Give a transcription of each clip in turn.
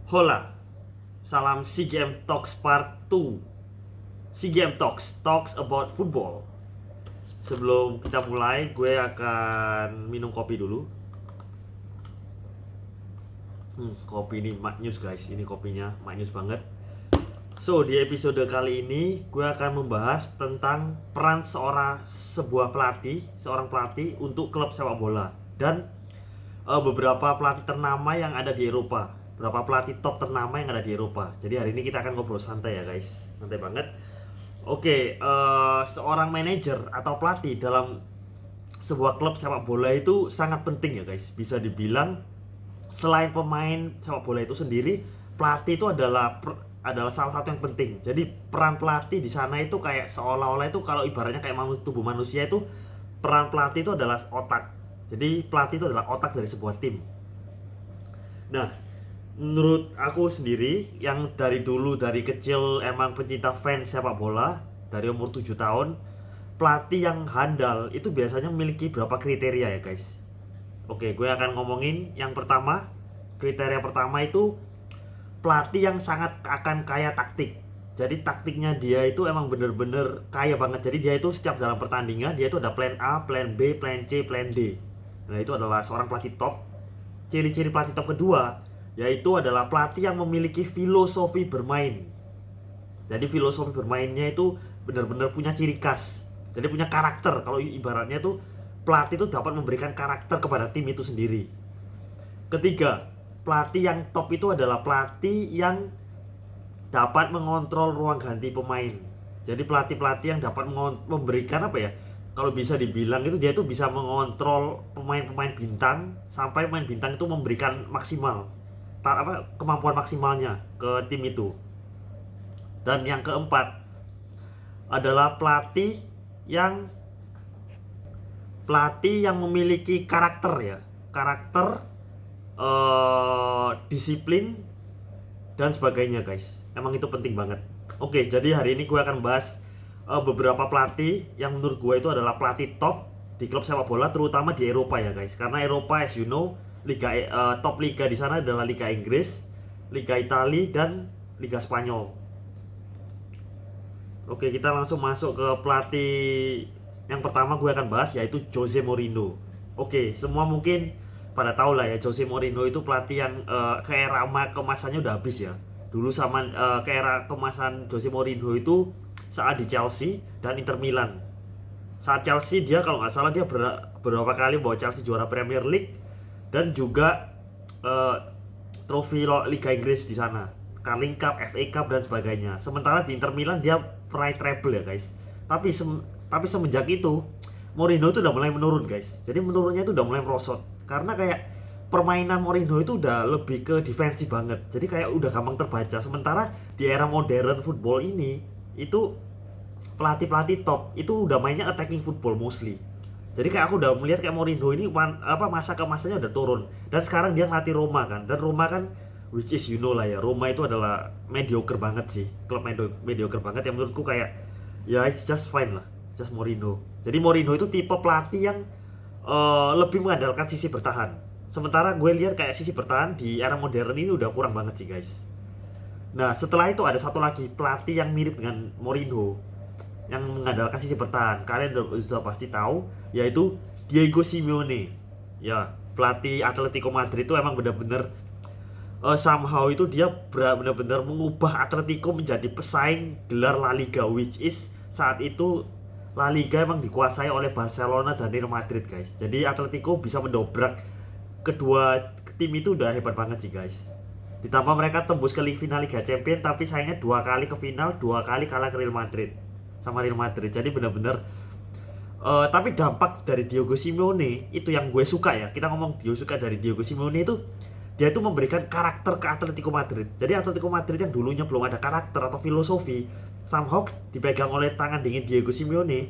Hola, salam CGM Talks Part 2. CGM Talks about football. Sebelum kita mulai, gue akan minum kopi dulu. Kopi ini maknyus guys, ini kopinya maknyus banget. So, di episode kali ini gue akan membahas tentang peran seorang pelatih untuk klub sepak bola dan beberapa pelatih ternama yang ada di Eropa, beberapa pelatih top ternama yang ada di Eropa. Jadi hari ini kita akan ngobrol santai ya guys, santai banget. Oke, seorang manajer atau pelatih dalam sebuah klub sepak bola itu sangat penting ya guys. Bisa dibilang selain pemain sepak bola itu sendiri, pelatih itu adalah salah satu yang penting. Jadi peran pelatih di sana itu kayak seolah-olah itu kalau ibaratnya kayak tubuh manusia itu, peran pelatih itu adalah otak. Jadi pelatih itu adalah otak dari sebuah tim. Nah, menurut aku sendiri yang dari dulu dari kecil emang pencinta fans sepak bola dari umur 7 tahun, pelatih yang handal itu biasanya memiliki beberapa kriteria ya guys. Oke, gue akan ngomongin yang pertama. Kriteria pertama itu pelatih yang sangat akan kaya taktik. Jadi taktiknya dia itu emang bener-bener kaya banget. Jadi dia itu setiap dalam pertandingan dia itu ada plan A, plan B, plan C, plan D. Nah itu adalah seorang pelatih top. Ciri-ciri pelatih top kedua yaitu adalah pelatih yang memiliki filosofi bermain. Jadi filosofi bermainnya itu benar-benar punya ciri khas. Jadi punya karakter. Kalau ibaratnya tuh pelatih itu dapat memberikan karakter kepada tim itu sendiri. Ketiga, pelatih yang top itu adalah pelatih yang dapat mengontrol ruang ganti pemain. Jadi pelatih-pelatih yang dapat memberikan apa ya? Kalau bisa dibilang itu dia itu bisa mengontrol pemain-pemain bintang sampai pemain bintang itu memberikan maksimal kemampuan maksimalnya ke tim itu. Dan yang keempat adalah yang pelatih yang memiliki karakter ya, karakter, disiplin dan sebagainya guys. Emang itu penting banget. Oke, jadi hari ini gue akan bahas beberapa pelatih yang menurut gue itu adalah pelatih top di klub sepak bola, terutama di Eropa ya guys. Karena Eropa as you know, top liga di sana adalah Liga Inggris, Liga Italia dan Liga Spanyol. Oke, kita langsung masuk ke pelatih yang pertama gue akan bahas, yaitu Jose Mourinho. Oke, semua mungkin pada tahu lah ya, Jose Mourinho itu pelatih yang ke era kemasannya udah habis ya. Dulu sama ke era kemasan Jose Mourinho itu saat di Chelsea dan Inter Milan. Saat Chelsea dia kalau nggak salah dia beberapa kali bawa Chelsea juara Premier League dan juga eh, trofi Liga Inggris di sana, Carling Cup, FA Cup dan sebagainya. Sementara di Inter Milan dia peraih treble ya guys. Tapi semenjak itu Mourinho itu udah mulai menurun guys. Jadi menurunnya itu udah mulai merosot karena kayak permainan Mourinho itu udah lebih ke defensif banget. Jadi kayak udah gampang terbaca. Sementara di era modern football ini itu pelatih-pelatih top itu udah mainnya attacking football mostly. Jadi kayak aku udah melihat kayak Mourinho ini masa ke masanya udah turun. Dan sekarang dia ngelatih Roma kan. Dan Roma kan, which is you know lah ya, Roma itu adalah mediocre banget sih. Klub mediocre banget yang menurutku kayak ya it's just fine lah. Just Mourinho. Jadi Mourinho itu tipe pelatih yang lebih mengandalkan sisi bertahan. Sementara gue lihat kayak sisi bertahan di era modern ini udah kurang banget sih guys. Nah setelah itu ada satu lagi pelatih yang mirip dengan Mourinho yang mengandalkan sisi bertahan. Kalian sudah pasti tahu, yaitu Diego Simeone. Ya, pelatih Atletico Madrid itu emang benar-benar somehow itu dia benar-benar mengubah Atletico menjadi pesaing gelar La Liga, which is saat itu La Liga emang dikuasai oleh Barcelona dan Real Madrid guys. Jadi Atletico bisa mendobrak kedua tim itu udah hebat banget sih guys. Ditambah mereka tembus ke final Liga Champions, tapi sayangnya dua kali ke final, dua kali kalah ke Real Madrid sama Real Madrid. Jadi benar-benar tapi dampak dari Diego Simeone itu yang gue suka ya. Kita ngomong suka dari Diego Simeone itu, dia itu memberikan karakter ke Atletico Madrid. Jadi Atletico Madrid yang dulunya belum ada karakter atau filosofi, somehow dipegang oleh tangan dingin Diego Simeone,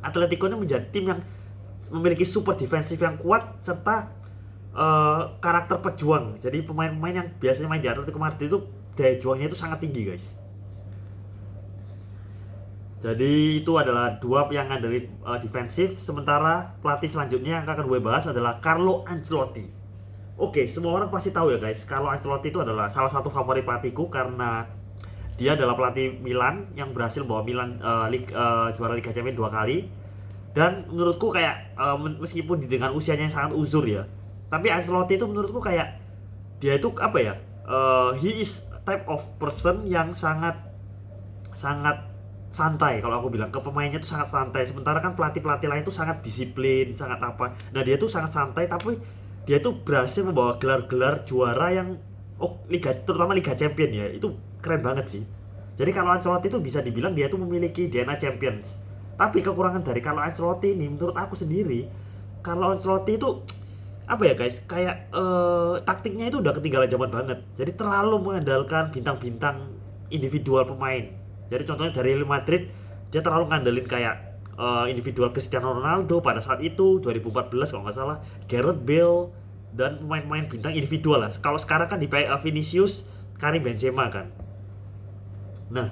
Atletico ini menjadi tim yang memiliki super defensif yang kuat serta karakter pejuang. Jadi pemain-pemain yang biasanya main di Atletico Madrid itu daya juangnya itu sangat tinggi guys. Jadi itu adalah dua yang ngandelin defensif. Sementara pelatih selanjutnya yang akan gue bahas adalah Carlo Ancelotti. Oke, semua orang pasti tahu ya guys, kalau Ancelotti itu adalah salah satu favorit pelatihku karena dia adalah pelatih Milan yang berhasil bawa Milan juara Liga Champions 2 kali. Dan menurutku kayak meskipun dengan usianya yang sangat uzur ya, tapi Ancelotti itu menurutku kayak dia itu apa ya? He is type of person yang sangat sangat santai, kalau aku bilang ke pemainnya itu sangat santai, sementara kan pelatih-pelatih lain itu sangat disiplin, sangat apa. Nah, dia tuh sangat santai tapi dia tuh berhasil membawa gelar-gelar juara yang liga, terutama Liga Champion ya. Itu keren banget sih. Jadi kalau Ancelotti itu bisa dibilang dia tuh memiliki DNA Champions. Tapi kekurangan dari kalau Ancelotti ini menurut aku sendiri, kalau Ancelotti itu apa ya guys, kayak taktiknya itu udah ketinggalan zaman banget. Jadi terlalu mengandalkan bintang-bintang individual pemain. Jadi contohnya dari Real Madrid, dia terlalu ngandelin kayak individual Cristiano Ronaldo pada saat itu 2014 kalau nggak salah, Gareth Bale dan pemain-pemain bintang individual lah. Kalau sekarang kan di Vinicius, Karim Benzema kan. Nah,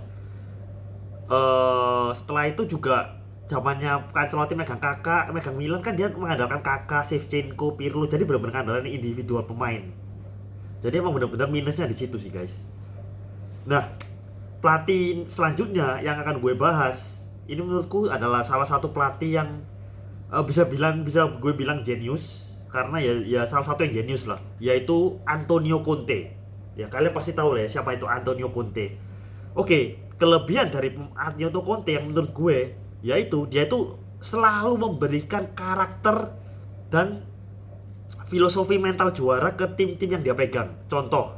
setelah itu juga zamannya Ancelotti megang Kakak, megang Milan kan dia mengandalkan Kakak, Shevchenko, Pirlo, jadi benar-benar mengandalkan individual pemain. Jadi emang benar-benar minusnya di situ sih guys. Nah, pelatih selanjutnya yang akan gue bahas ini menurutku adalah salah satu pelatih yang bisa gue bilang jenius, karena ya salah satu yang jenius lah, yaitu Antonio Conte. Ya kalian pasti tahu lah ya siapa itu Antonio Conte. Oke, kelebihan dari Antonio Conte yang menurut gue yaitu dia itu selalu memberikan karakter dan filosofi mental juara ke tim-tim yang dia pegang. Contoh,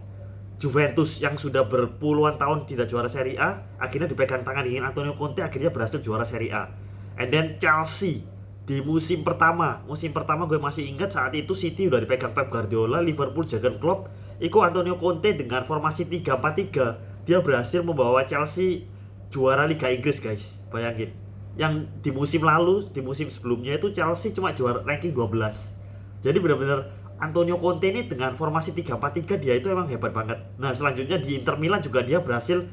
Juventus yang sudah berpuluhan tahun tidak juara Serie A, akhirnya dipegang tangan dengan Antonio Conte, akhirnya berhasil juara Serie A. And then Chelsea di musim pertama gue masih ingat saat itu City udah dipegang Pep Guardiola, Liverpool Jurgen Klopp, itu Antonio Conte dengan formasi 3-4-3 dia berhasil membawa Chelsea juara Liga Inggris guys. Bayangin, yang di musim lalu, di musim sebelumnya itu Chelsea cuma juara ranking 12. Jadi benar-benar Antonio Conte ini dengan formasi 3-4-3 dia itu emang hebat banget. Nah, selanjutnya di Inter Milan juga dia berhasil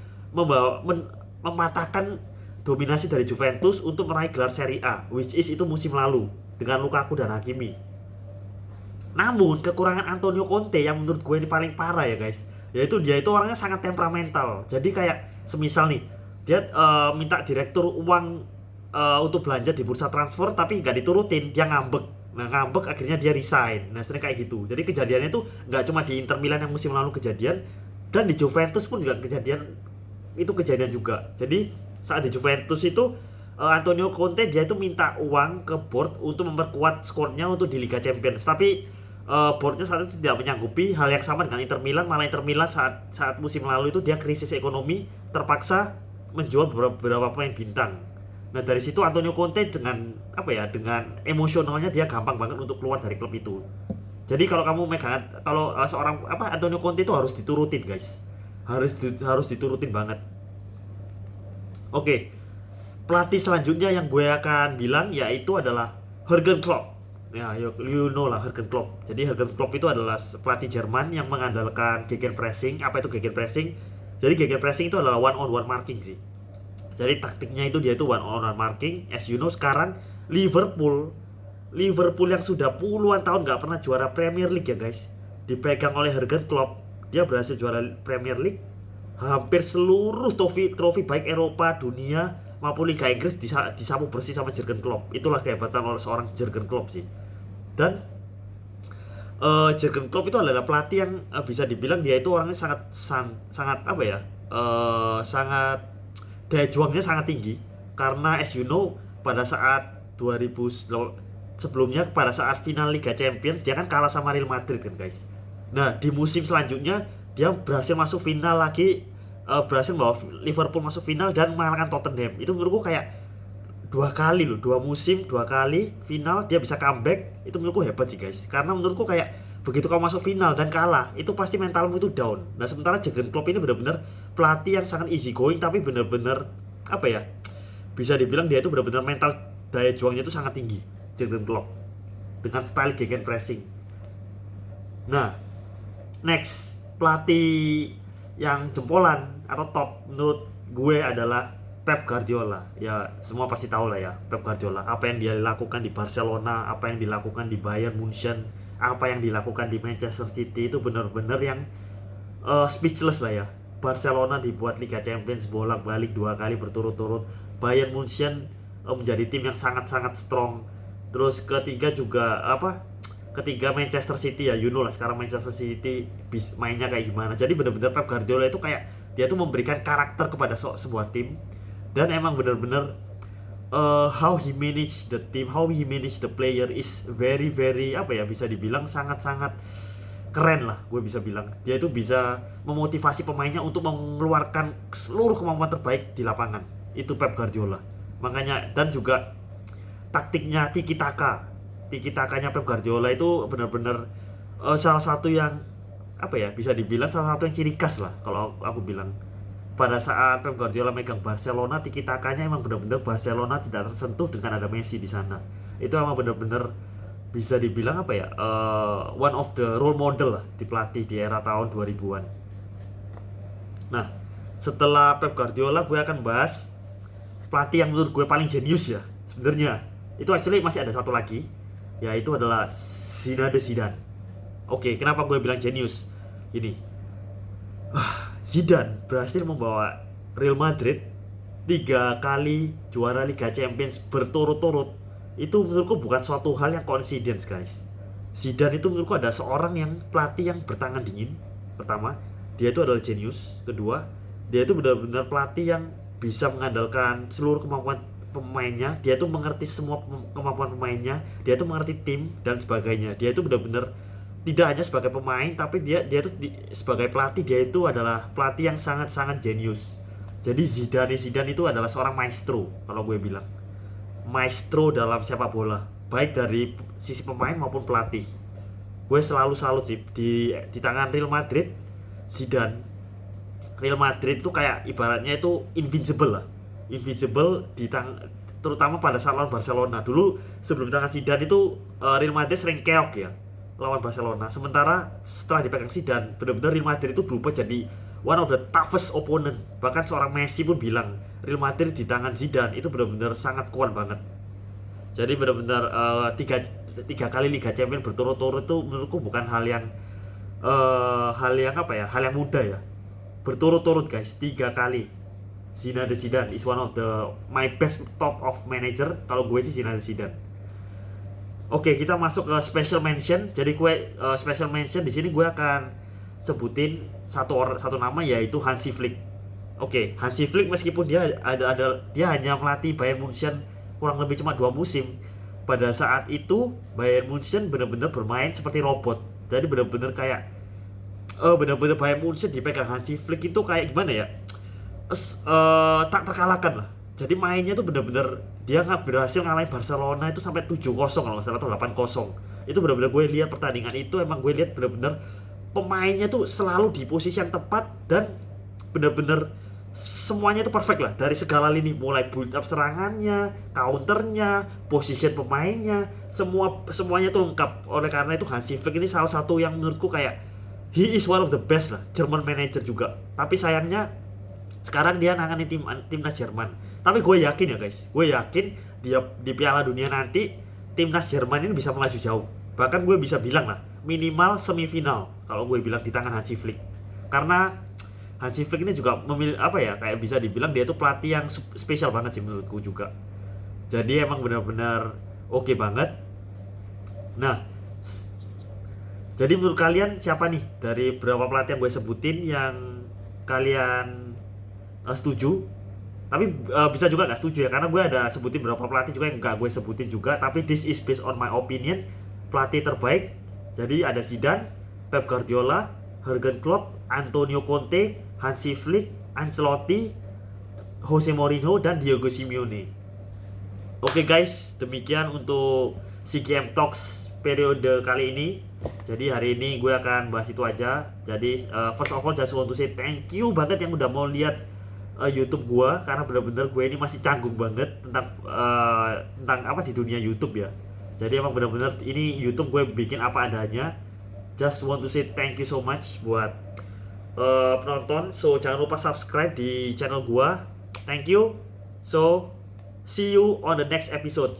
mematahkan dominasi dari Juventus untuk meraih gelar Serie A, which is itu musim lalu dengan Lukaku dan Hakimi. Namun kekurangan Antonio Conte yang menurut gue ini paling parah ya guys, yaitu dia itu orangnya sangat temperamental. Jadi kayak semisal nih dia minta direktur uang untuk belanja di bursa transfer tapi nggak diturutin, dia ngambek. Nah, ngambek akhirnya dia resign. Nah, sering kayak gitu. Jadi kejadiannya itu nggak cuma di Inter Milan yang musim lalu kejadian, dan di Juventus pun juga kejadian juga. Jadi saat di Juventus itu Antonio Conte dia itu minta uang ke board untuk memperkuat skornya untuk di Liga Champions. Tapi boardnya saat itu tidak menyanggupi. Hal yang sama dengan Inter Milan, malah Inter Milan saat musim lalu itu dia krisis ekonomi, terpaksa menjual beberapa pemain bintang. Nah, dari situ Antonio Conte dengan dengan emosionalnya dia gampang banget untuk keluar dari klub itu. Jadi kalau kamu kalau seorang Antonio Conte itu harus diturutin guys, harus diturutin banget. Oke, pelatih selanjutnya yang gue akan bilang yaitu adalah Jurgen Klopp. Ya, you know lah Jurgen Klopp. Jadi Jurgen Klopp itu adalah pelatih Jerman yang mengandalkan gegenpressing. Apa itu gegenpressing? Jadi gegenpressing itu adalah one on one marking sih. Jadi taktiknya itu dia itu one on one marking. As you know sekarang Liverpool yang sudah puluhan tahun nggak pernah juara Premier League ya guys, dipegang oleh Jurgen Klopp. Dia berhasil juara Premier League, hampir seluruh trofi baik Eropa, dunia maupun Liga Inggris disapu bersih sama Jurgen Klopp. Itulah kehebatan oleh seorang Jurgen Klopp sih. Dan Jurgen Klopp itu adalah pelatih yang bisa dibilang dia itu orangnya sangat daya juangnya sangat tinggi, karena as you know pada saat 2000 sebelumnya pada saat final Liga Champions dia kan kalah sama Real Madrid kan guys. Nah, di musim selanjutnya dia berhasil masuk final lagi, berhasil bawa Liverpool masuk final dan mengalahkan Tottenham. Itu menurutku kayak 2 musim 2 kali final dia bisa comeback. Itu menurutku hebat sih guys, karena menurutku kayak begitu kamu masuk final dan kalah, itu pasti mentalmu itu down. Nah, sementara Jurgen Klopp ini benar-benar pelatih yang sangat easy going, tapi benar-benar bisa dibilang dia itu benar-benar mental daya juangnya itu sangat tinggi. Jurgen Klopp dengan style gegenpressing. Nah, next pelatih yang jempolan atau top menurut gue adalah Pep Guardiola. Ya semua pasti tahu lah ya Pep Guardiola, apa yang dia lakukan di Barcelona, apa yang dilakukan di Bayern Munchen. apa yang dilakukan di Manchester City itu benar-benar yang speechless lah ya. Barcelona dibuat Liga Champions bolak-balik 2 kali berturut-turut. Bayern Munchen menjadi tim yang sangat-sangat strong. Terus ketiga juga ketiga Manchester City ya, you know lah sekarang Manchester City mainnya kayak gimana. Jadi benar-benar Pep Guardiola itu kayak dia tuh memberikan karakter kepada sebuah tim, dan emang benar-benar how he manage the team, how he manage the player is very very bisa dibilang sangat-sangat keren lah, gue bisa bilang. Dia itu bisa memotivasi pemainnya untuk mengeluarkan seluruh kemampuan terbaik di lapangan. Itu Pep Guardiola. Makanya, dan juga taktiknya tiki taka. Tiki takanya Pep Guardiola itu benar-benar salah satu yang bisa dibilang salah satu yang ciri khas lah kalau aku bilang. Pada saat Pep Guardiola megang Barcelona, tiki takanya emang benar-benar Barcelona tidak tersentuh dengan ada Messi di sana. Itu emang benar-benar bisa dibilang one of the role model lah di pelatih di era tahun 2000-an. Nah, setelah Pep Guardiola gue akan bahas pelatih yang menurut gue paling jenius ya sebenarnya. Itu actually masih ada satu lagi, yaitu adalah Zinedine Zidane. Oke, kenapa gue bilang jenius? Ini Zidane berhasil membawa Real Madrid 3 kali juara Liga Champions berturut-turut. Itu menurutku bukan suatu hal yang coincidence, guys. Zidane itu menurutku ada seorang yang pelatih yang bertangan dingin. Pertama, dia itu adalah jenius. Kedua, dia itu benar-benar pelatih yang bisa mengandalkan seluruh kemampuan pemainnya. Dia itu mengerti semua kemampuan pemainnya. Dia itu mengerti tim dan sebagainya. Dia itu benar-benar tidak hanya sebagai pemain, tapi dia itu sebagai pelatih, dia itu adalah pelatih yang sangat-sangat jenius. Jadi Zidane itu adalah seorang maestro kalau gue bilang. Maestro dalam sepak bola, baik dari sisi pemain maupun pelatih. Gue selalu salut sih di tangan Real Madrid. Zidane, Real Madrid itu kayak ibaratnya itu invincible lah, invincible terutama pada saat lawan Barcelona. Dulu sebelum tangan Zidane itu Real Madrid sering keok ya lawan Barcelona. Sementara setelah dipegang Zidane, benar-benar Real Madrid itu berubah jadi one of the toughest opponent. Bahkan seorang Messi pun bilang Real Madrid di tangan Zidane itu benar-benar sangat kuat banget. Jadi benar-benar tiga kali Liga Champions berturut-turut itu menurutku bukan hal yang hal yang mudah ya. Berturut-turut guys, 3 kali. Zinedine Zidane is one of my best top of manager. Kalau gue sih Zinedine Zidane. Oke, kita masuk ke special mention. Jadi gue special mention di sini gue akan sebutin satu nama, yaitu Hansi Flick. Oke, Hansi Flick meskipun dia dia hanya melatih Bayern Munchen kurang lebih cuma 2 musim. Pada saat itu Bayern Munchen benar-benar bermain seperti robot. Jadi benar-benar kayak benar-benar Bayern Munchen dipegang Hansi Flick itu kayak gimana ya? Tak terkalahkan lah. Jadi mainnya tuh benar-benar dia nggak berhasil ngalahin Barcelona itu sampai 7-0 kalau nggak salah atau 8-0. Itu benar-benar gue lihat pertandingan itu, emang gue lihat benar-benar pemainnya tuh selalu di posisi yang tepat dan benar-benar semuanya itu perfect lah dari segala lini, mulai build up serangannya, counternya, position pemainnya, semuanya tuh lengkap. Oleh karena itu Hansi Flick ini salah satu yang menurutku kayak he is one of the best lah, German manager juga. Tapi sayangnya sekarang dia nangani timnas Jerman. Tapi gue yakin ya guys, gue yakin dia di Piala Dunia nanti timnas Jerman ini bisa melaju jauh. Bahkan gue bisa bilang lah minimal semifinal kalau gue bilang di tangan Hansi Flick. Karena Hansi Flick ini juga memilih kayak bisa dibilang dia itu pelatih yang spesial banget sih menurutku juga. Jadi emang benar-benar oke banget. Nah, jadi menurut kalian siapa nih dari beberapa pelatih yang gue sebutin yang kalian setuju? Tapi bisa juga gak setuju ya, karena gue ada sebutin beberapa pelatih juga yang gak gue sebutin juga. Tapi this is based on my opinion. Pelatih terbaik jadi ada Zidane, Pep Guardiola, Jurgen Klopp, Antonio Conte, Hansi Flick, Ancelotti, Jose Mourinho, dan Diego Simeone. Oke guys, demikian untuk CGM Talks periode kali ini. Jadi hari ini gue akan bahas itu aja. Jadi first of all just want to say thank you banget yang udah mau lihat YouTube gue, karena benar-benar gue ini masih canggung banget tentang di dunia YouTube ya. Jadi emang benar-benar ini YouTube gue bikin apa adanya. Just want to say thank you so much buat penonton. So jangan lupa subscribe di channel gue. Thank you. So see you on the next episode.